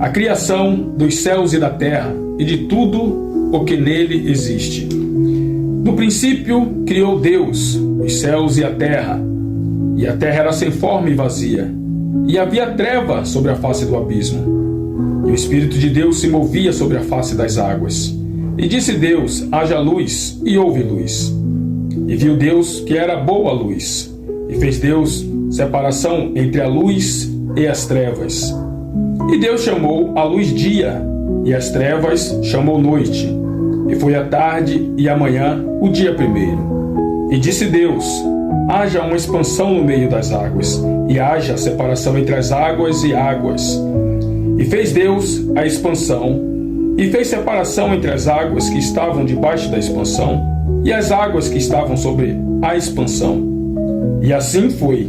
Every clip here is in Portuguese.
a criação dos céus e da terra e de tudo o que nele existe. No princípio criou Deus os céus e a terra era sem forma e vazia, e havia treva sobre a face do abismo. E o Espírito de Deus se movia sobre a face das águas. E disse Deus: haja luz, e houve luz. E viu Deus que era boa a luz, e fez Deus separação entre a luz e as trevas. E Deus chamou a luz dia, e as trevas chamou noite. E foi a tarde e a manhã o dia primeiro. E disse Deus: haja uma expansão no meio das águas, e haja separação entre as águas e águas. E fez Deus a expansão, e fez separação entre as águas que estavam debaixo da expansão, e as águas que estavam sobre a expansão. E assim foi.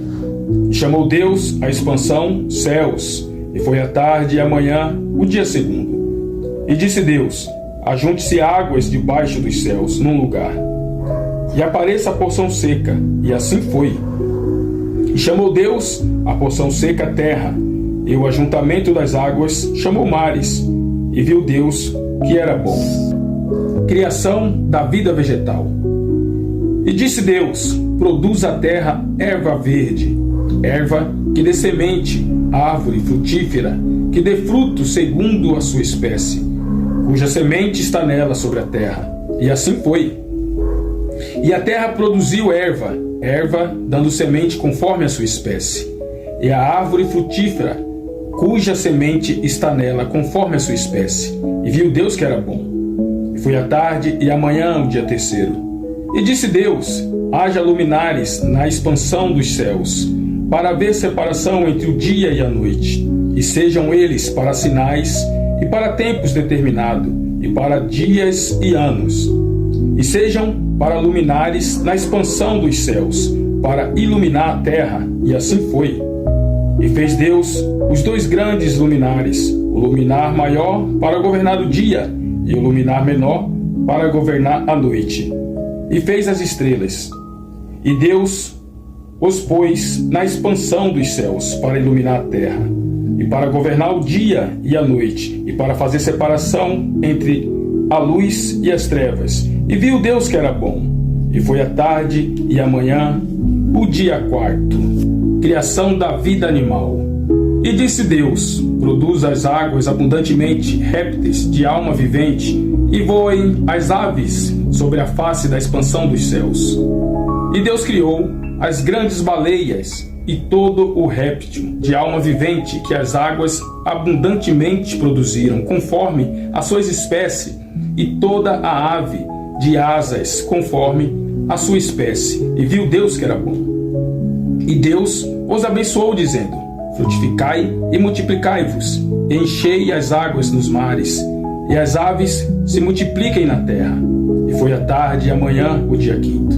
E chamou Deus a expansão céus, e foi a tarde e a manhã o dia segundo. E disse Deus: ajunte-se águas debaixo dos céus num lugar, e apareça a porção seca. E assim foi. E chamou Deus a porção seca terra, e o ajuntamento das águas chamou mares. E viu Deus que era bom. Criação da vida vegetal. E disse Deus: produz a terra erva verde, erva que dê semente, árvore frutífera, que dê fruto segundo a sua espécie, cuja semente está nela sobre a terra. E assim foi. E a terra produziu erva, dando semente conforme a sua espécie, e a árvore frutífera, cuja semente está nela conforme a sua espécie. E viu Deus que era bom. E foi a tarde e a manhã o dia terceiro. E disse Deus: haja luminares na expansão dos céus, para haver separação entre o dia e a noite, e sejam eles para sinais e para tempos determinados, e para dias e anos, e sejam para luminares na expansão dos céus, para iluminar a terra. E assim foi. E fez Deus os dois grandes luminares, o luminar maior para governar o dia, e o luminar menor para governar a noite. E fez as estrelas. E Deus os pôs na expansão dos céus para iluminar a terra, e para governar o dia e a noite, e para fazer separação entre a luz e as trevas. E viu Deus que era bom. E foi a tarde e a manhã o dia quarto. Criação da vida animal. E disse Deus: produz as águas abundantemente répteis de alma vivente, e voem as aves sobre a face da expansão dos céus. E Deus criou as grandes baleias e todo o réptil de alma vivente que as águas abundantemente produziram, conforme as suas espécies, e toda a ave de asas, conforme a sua espécie. E viu Deus que era bom. E Deus os abençoou, dizendo: frutificai e multiplicai-vos, e enchei as águas nos mares, e as aves se multipliquem na terra. E foi a tarde e a manhã o dia quinto.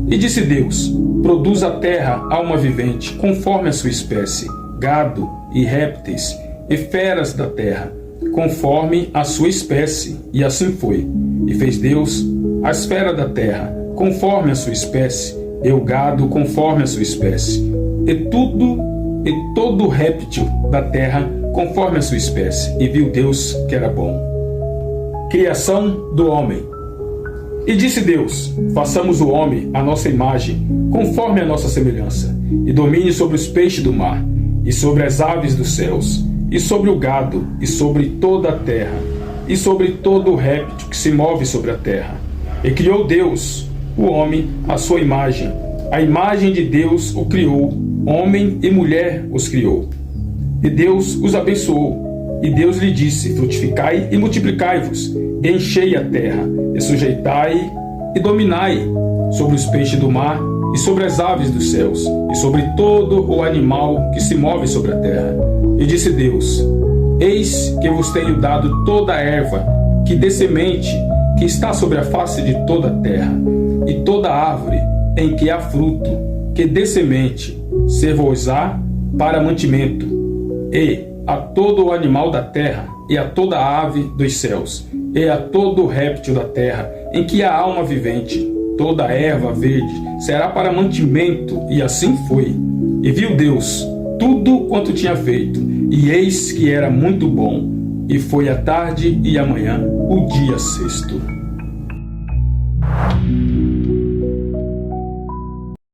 E disse Deus: produz a terra alma vivente, conforme a sua espécie, gado e répteis, e feras da terra, conforme a sua espécie. E assim foi. E fez Deus as feras da terra, conforme a sua espécie, e o gado conforme a sua espécie, e todo réptil da terra conforme a sua espécie. E viu Deus que era bom. Criação do homem. E disse Deus: façamos o homem à nossa imagem, conforme a nossa semelhança, e domine sobre os peixes do mar, e sobre as aves dos céus, e sobre o gado, e sobre toda a terra, e sobre todo o réptil que se move sobre a terra. E criou Deus o homem à sua imagem. A imagem de Deus o criou, homem e mulher os criou. E Deus os abençoou. E Deus lhe disse: frutificai e multiplicai-vos, e enchei a terra, e sujeitai e dominai sobre os peixes do mar, e sobre as aves dos céus, e sobre todo o animal que se move sobre a terra. E disse Deus: eis que vos tenho dado toda a erva que dê semente, que está sobre a face de toda a terra, e toda árvore em que há fruto, que dê semente, ser-vos-á para mantimento, e a todo o animal da terra, e a toda a ave dos céus, e a todo o réptil da terra, em que há alma vivente, toda a erva verde será para mantimento. E assim foi. E viu Deus tudo quanto tinha feito, e eis que era muito bom. E foi a tarde e a manhã, o dia sexto.